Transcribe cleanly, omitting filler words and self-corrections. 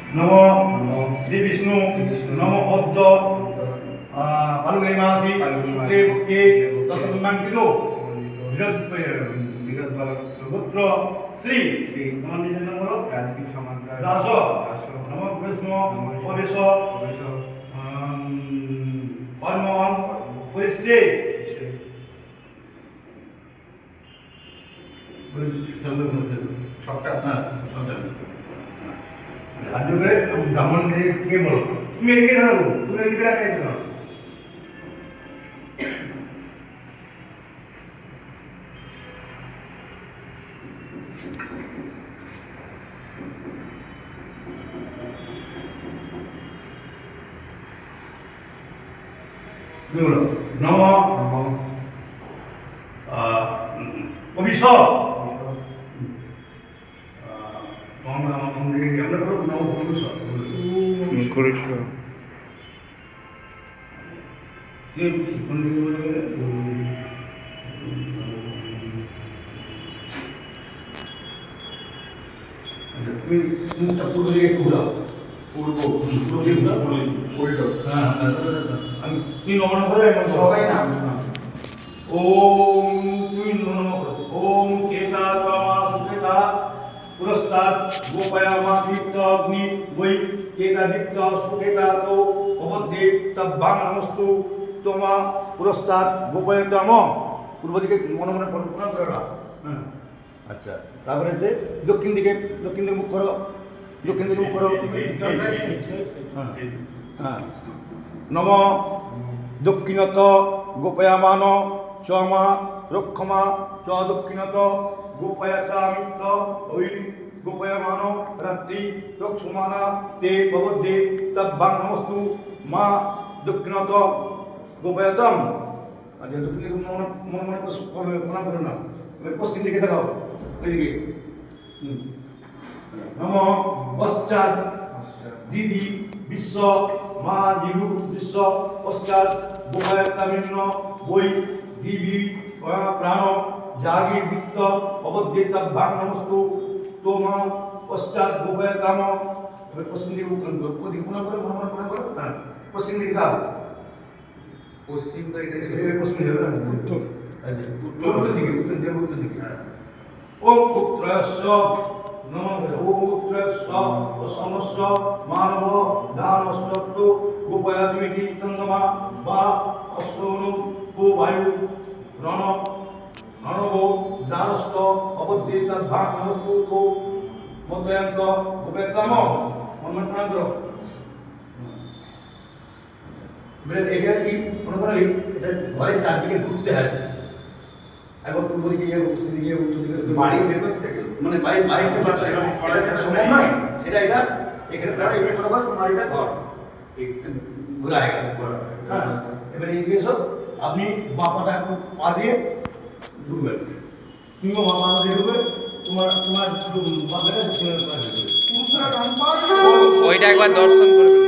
नमो श्री विष्णु नमो अद्द फाल्गुनी मासी शुक्ले पक्षे दशमंकितो गोत्र श्री তোমার নিজের নাম হলো রাজদীপ সমান্তরাল দাস নমো কৃষ্ণ পরেশ কর্মন পরিশ্যে সবটা হ্যাঁ সবটা রাজ্য করে ব্রাহ্মণ কে বলো তুমি এদিকে থাকো তুমি এদিকে রাখাই না নম অভিষ পূর্ব দিকে ঘুরাও পূর্ব দিকে উল্টো হ্যাঁ আমি তুই নমন করে সবাই নাম ओम तुम नमो ओम केता त्वमा सुकेता पुरस्ताद गोपयामा दीप्त अग्नि वै केता दीप्त सुकेता तो अवद्धे तब्बां नमस्तु त्वमा पुरस्ताद गोपयतम পূর্ব দিকে মনে মনে প্রণাম করো হ্যাঁ আচ্ছা তারপরে যে দক্ষিণ দিকে মুখ করো দক্ষিণ দিকে মুখ করো হ্যাঁ হ্যাঁ নম দক্ষিণত গোপয়ামান চমা রক্ষমা চ দক্ষিণত গোপয়াসামিত্ত ওই গোপয়মান রাত্রি রক্ষমানা তে ভবদ্ধে তব্বাং নমস্তু মা দক্ষিণত গোপয়তম আচ্ছা দক্ষিণ দিকে মনে মনে প্রণাম করো না পশ্চিম দিকে দেখাও ওইদিকে নম পশ্চাৎ দিদি বিশ্ব মা জিরু বিশ্ব পশ্চাৎ গোপয়তামিন্ন বৈ দিবি প্রাণ জাগির বৃত্ত অবদ্ধিত ভাগ নমস্তু তোমা পশ্চাৎ গোপয়তাম পশ্চিম দিকে পুনঃ করে মনে মনে করো হ্যাঁ পশ্চিম দিকে যাও পশ্চিম তো এটা পশ্চিম দিকে উত্তর আচ্ছা উত্তর দিকে ওম পুত্রস্য নমঃ ওম পুত্রস্য অসমস্য মানব দানস্তত্তু গোপয়াতিমিতি তন্মা বা অশ্বনু কো বায়ু রণ নরব জানস্ত অবদ্ধিত ভাগ নমস্তু তো মতয়ন্ত গোপয়তম মন প্রাণ করো এটা কি মনে করো এটা ঘরের চারদিকে ঘুরতে হয় একবার পূর্ব দিকে গিয়ে পশ্চিম দিকে উত্তর দিকে বাড়ির ভেতর থেকে মানে বাড়িতে সম্ভব নয় সেটা এটা এখানে করা এখানে করা বাড়িটা ঘর ঘোরা হ্যাঁ এবারে এদিকে এসো আপনি বাপাটা একটু পা দিয়ে ঢুকবেন তুমিও বাপা দিয়ে ঢুকবে তোমার বাপাটা ওইটা একবার দর্শন করবে।